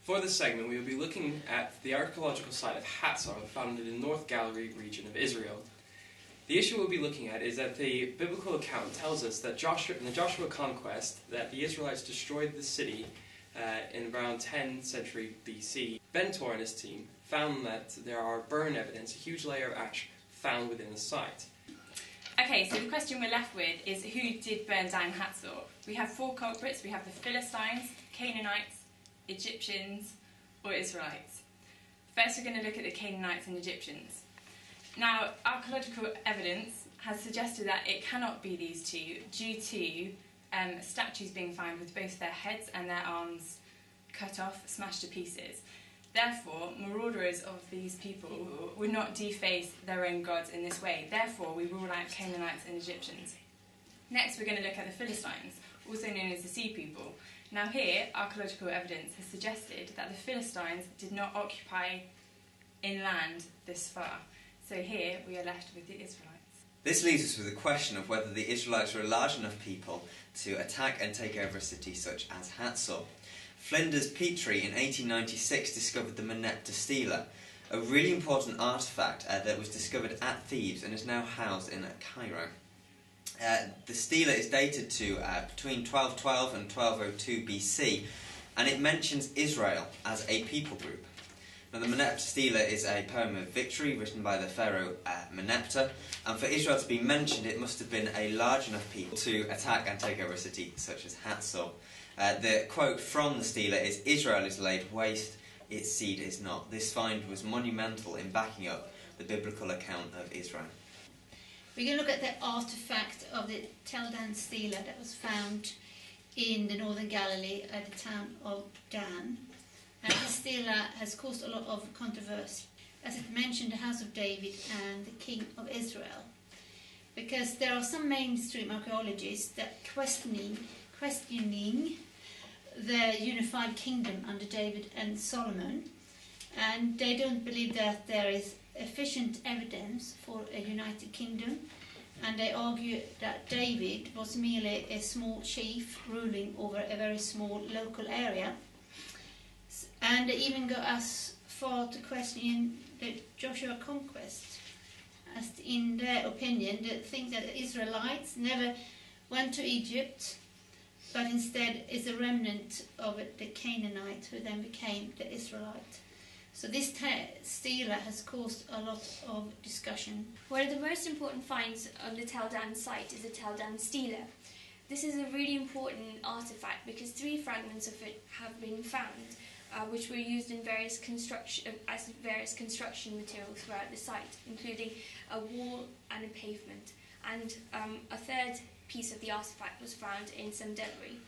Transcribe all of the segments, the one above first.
For this segment, we will be looking at the archaeological site of Hatzor, found in the North Galilee region of Israel. The issue we'll be looking at is that the biblical account tells us that in the Joshua conquest, that the Israelites destroyed the city in around 10th century BC. Bentor and his team found that there are burn evidence, a huge layer of ash, found within the site. Okay, so the question we're left with is who did burn down Hatzor? We have four culprits. We have the Philistines, Canaanites, Egyptians, or Israelites. First, we're going to look at the Canaanites and Egyptians. Now, archaeological evidence has suggested that it cannot be these two due to statues being found with both their heads and their arms cut off, smashed to pieces. Therefore, marauders of these people would not deface their own gods in this way. Therefore, we rule out Canaanites and Egyptians. Next, we're going to look at the Philistines, also known as the Sea People. Now here, archaeological evidence has suggested that the Philistines did not occupy inland this far. So here, we are left with the Israelites. This leaves us with the question of whether the Israelites were a large enough people to attack and take over a city such as Hatzor. Flinders Petrie in 1896 discovered the Merneptah Stela, a really important artefact that was discovered at Thebes and is now housed in Cairo. The stela is dated to between 1212 and 1202 BC, and it mentions Israel as a people group. Now, the Merneptah Stela is a poem of victory written by the pharaoh Merneptah, and for Israel to be mentioned, it must have been a large enough people to attack and take over a city such as Hatzor. The quote from the stela is, "Israel is laid waste, its seed is not." This find was monumental in backing up the biblical account of Israel. We're going to look at the artefact of the Tel Dan Stela that was found in the northern Galilee at the town of Dan. And this stela has caused a lot of controversy, as it mentioned the house of David and the king of Israel. Because there are some mainstream archaeologists that questioning the unified kingdom under David and Solomon, and they don't believe that there is efficient evidence for a united kingdom, and they argue that David was merely a small chief ruling over a very small local area, and they even go as far to question the Joshua conquest, as in their opinion they think that the Israelites never went to Egypt, but instead is a remnant of the Canaanite who then became the Israelite. So this stela has caused a lot of discussion. One of the most important finds on the Tel Dan site is the Tel Dan Stela. This is a really important artefact because 3 fragments of it have been found, which were used in various construction materials throughout the site, including a wall and a pavement. And a third piece of the artefact was found in some debris.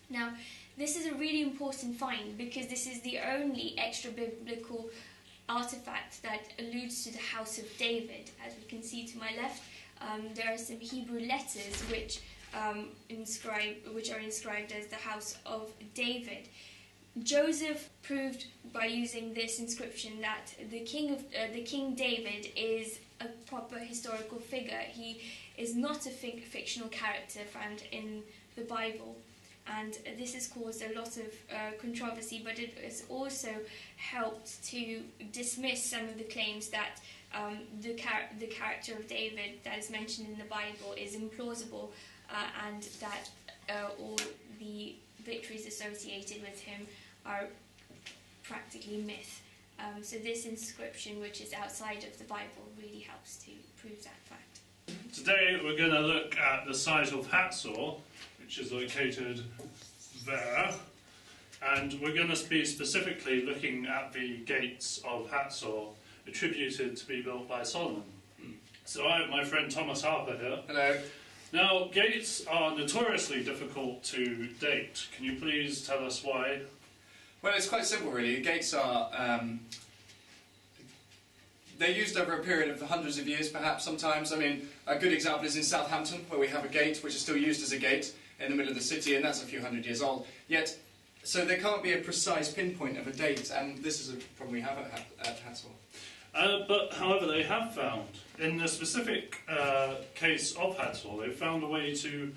Now, this is a really important find because this is the only extra-biblical artefact that alludes to the house of David. As we can see to my left, there are some Hebrew letters which are inscribed as the house of David. Joseph proved by using this inscription that the King David is a proper historical figure. He is not a fictional character found in the Bible. And this has caused a lot of controversy, but it has also helped to dismiss some of the claims that the character of David that is mentioned in the Bible is implausible, and that all the victories associated with him are practically myth. So this inscription, which is outside of the Bible, really helps to prove that fact. Today we're going to look at the site of Hatzor, which is located there, and we're going to be specifically looking at the gates of Hatzor, attributed to be built by Solomon. So I have my friend Thomas Harper here. Hello. Now, gates are notoriously difficult to date. Can you please tell us why? Well, it's quite simple really. Gates are they're used over a period of hundreds of years, perhaps, sometimes. I mean, a good example is in Southampton, where we have a gate which is still used as a gate in the middle of the city, and that's a few hundred years old. Yet, so there can't be a precise pinpoint of a date, and this is a problem we have at Hatzor. But, however, they have found, in the specific case of Hatzor, they've found a way to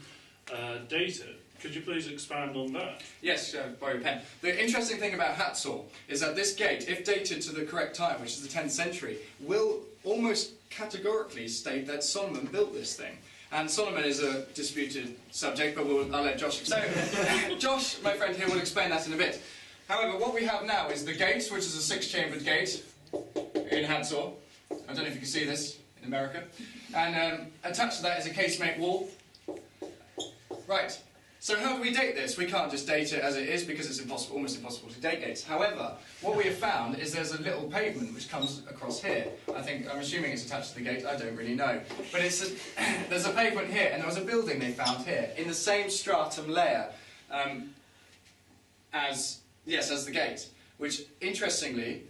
date it. Could you please expand on that? Yes, borrow your pen. The interesting thing about Hatzor is that this gate, if dated to the correct time, which is the 10th century, will almost categorically state that Solomon built this thing. And Solomon is a disputed subject, but I'll let Josh explain. Josh, my friend here, will explain that in a bit. However, what we have now is the gate, which is a 6-chambered gate in Hatzor. I don't know if you can see this in America. And attached to that is a casemate wall. Right. So how do we date this? We can't just date it as it is because it's impossible, almost impossible to date gates. However, what we have found is there's a little pavement which comes across here. I'm assuming it's attached to the gate, I don't really know. But there's a pavement here, and there was a building they found here in the same stratum layer as the gate, which interestingly,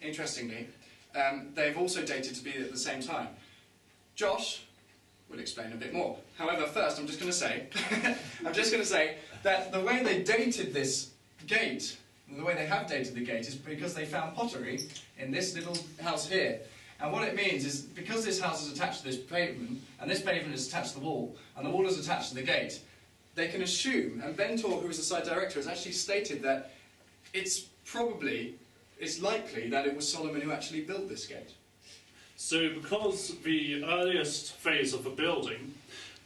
they've also dated to be at the same time. Josh will explain a bit more. However, first I'm just going to say that the way they dated this gate, the way they have dated the gate, is because they found pottery in this little house here. And what it means is, because this house is attached to this pavement, and this pavement is attached to the wall, and the wall is attached to the gate, they can assume, and Bentor, who is the site director, has actually stated that it's likely that it was Solomon who actually built this gate. So because the earliest phase of the building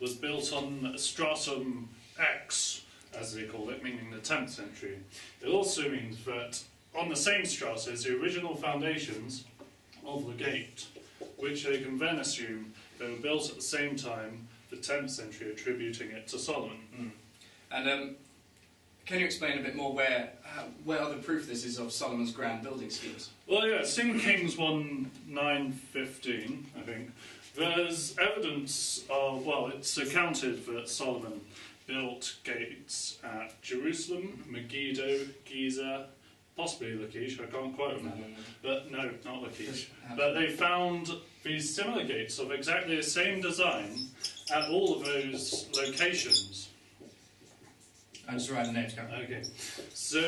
was built on stratum X, as they call it, meaning the 10th century, it also means that on the same strata is the original foundations of the gate, which they can then assume they were built at the same time, the 10th century, attributing it to Solomon. Mm. And can you explain a bit more where other proof this is of Solomon's grand building schemes? Well, yeah, it's in Kings 1:9-15, I think. There's evidence of, well, it's accounted that Solomon built gates at Jerusalem, Megiddo, Giza, possibly Lachish, I can't quite remember. But no, not Lachish. But they found these similar gates of exactly the same design at all of those locations. I'm just writing the names down. Okay. So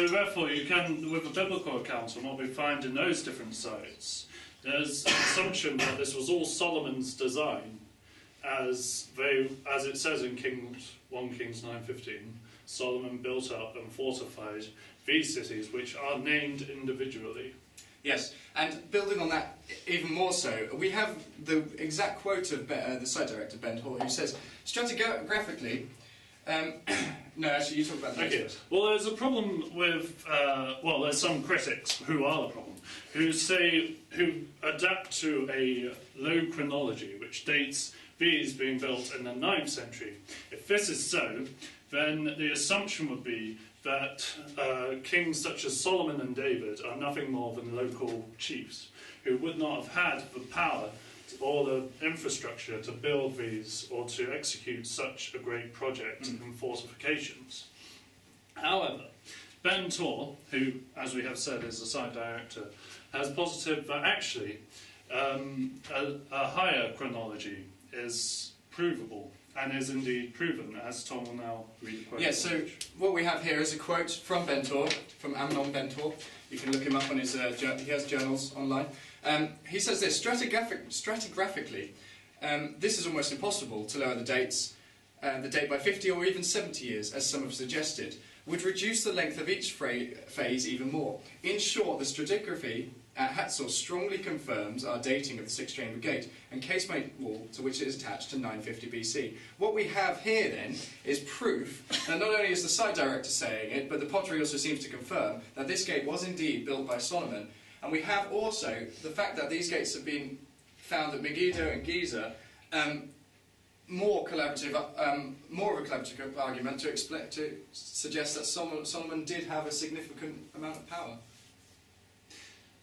therefore you can, with a biblical account on what we find in those different sites, there's an assumption that this was all Solomon's design, as it says in Kings 9:15, Solomon built up and fortified these cities, which are named individually. Yes, and building on that even more so, we have the exact quote of the site director, Ben Hall, who says, stratigraphically, no, actually, you talk about that. Okay. Well, there's a problem with, there's some critics who are the problem, who adapt to a low chronology, which dates these being built in the 9th century. If this is so, then the assumption would be that kings such as Solomon and David are nothing more than local chiefs, who would not have had the power or the infrastructure to build these or to execute such a great project in fortifications. However, Bentor, who, as we have said, is the site director, has posited that actually a higher chronology is provable and is indeed proven, as Tom will now read the quote. Yes, so what we have here is a quote from Bentor, from Amnon Bentor. You can look him up on his, he has journals online. He says this, stratigraphically, this is almost impossible to lower the date by 50 or even 70 years, as some have suggested, would reduce the length of each phase even more. In short, the stratigraphy at Hatzor strongly confirms our dating of the 6-chamber gate and casemate wall to which it is attached to 950 BC. What we have here then is proof that not only is the site director saying it, but the pottery also seems to confirm that this gate was indeed built by Solomon. And we have also the fact that these gates have been found at Megiddo and Giza, more of a collaborative argument to suggest that Solomon did have a significant amount of power.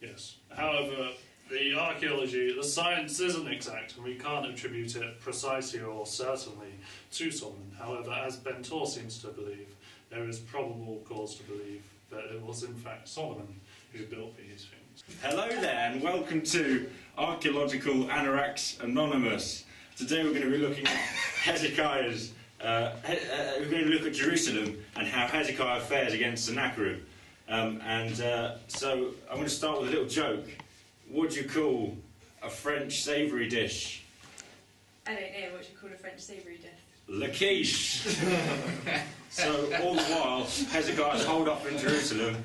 Yes. However, the archaeology, the science isn't exact, and we can't attribute it precisely or certainly to Solomon. However, as Bentor seems to believe, there is probable cause to believe that it was in fact Solomon who built these things. Hello there, and welcome to Archaeological Anoraks Anonymous. Today we're going to be looking at Hezekiah's. We're going to look at Jerusalem and how Hezekiah fares against Sennacherib. So I'm going to start with a little joke. What do you call a French savoury dish? I don't know what you call a French savoury dish. Lachish. So all the while, Hezekiah's holed up in Jerusalem.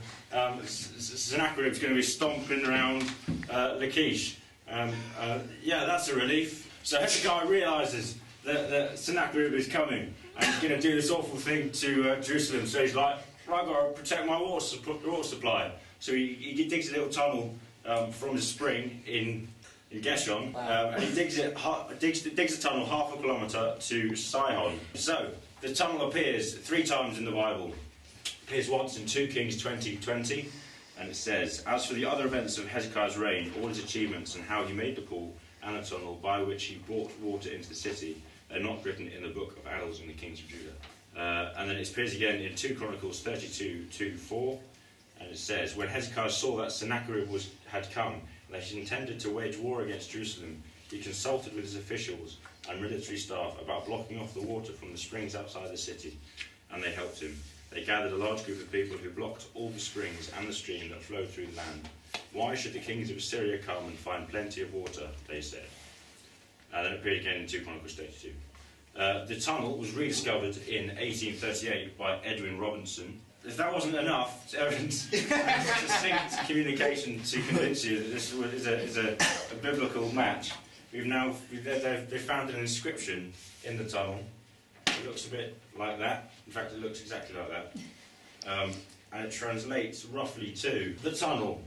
Sennacherib's going to be stomping around Lachish. Yeah, that's a relief. So Hezekiah realises that Sennacherib is coming and he's going to do this awful thing to Jerusalem. So he's like, right, I've got to protect my water supply. So he digs a little tunnel from the spring in Geshon, and he digs a tunnel half a kilometre to Sihon. So the tunnel appears 3 times in the Bible. It appears once in 2 Kings 20:20, and it says, "As for the other events of Hezekiah's reign, all his achievements and how he made the pool and the tunnel by which he brought water into the city, are not written in the book of annals in the kings of Judah." And then it appears again in 2 Chronicles 32:2-4, and it says, "When Hezekiah saw that Sennacherib had come, and that he intended to wage war against Jerusalem, he consulted with his officials and military staff about blocking off the water from the springs outside the city, and they helped him. They gathered a large group of people who blocked all the springs and the stream that flowed through the land. Why should the kings of Assyria come and find plenty of water?" they said. And then it appeared again in 2 Chronicles 32. The tunnel was rediscovered in 1838 by Edwin Robinson. If that wasn't enough succinct communication to convince you that this is a biblical match, they found an inscription in the tunnel. It looks a bit like that. In fact, it looks exactly like that. And it translates roughly to the tunnel.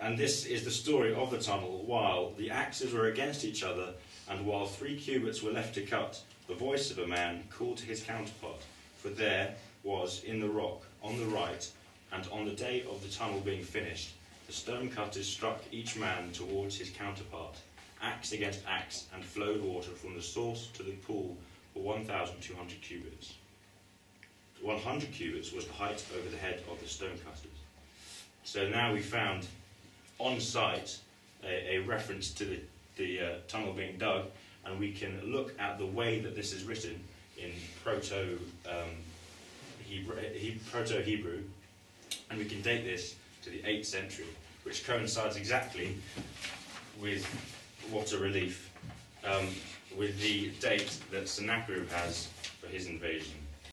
And this is the story of the tunnel. While the axes were against each other, and while 3 cubits were left to cut, the voice of a man called to his counterpart. For there was in the rock on the right, and on the day of the tunnel being finished, the stone cutters struck each man towards his counterpart, axe against axe, and flowed water from the source to the pool for 1,200 cubits. 100 cubits was the height over the head of the stone cutters. So now we found on site a reference to the tunnel being dug, and we can look at the way that this is written in Proto-Hebrew, and we can date this to the 8th century, which coincides exactly with what a relief with the date that Sennacherib has for his invasion.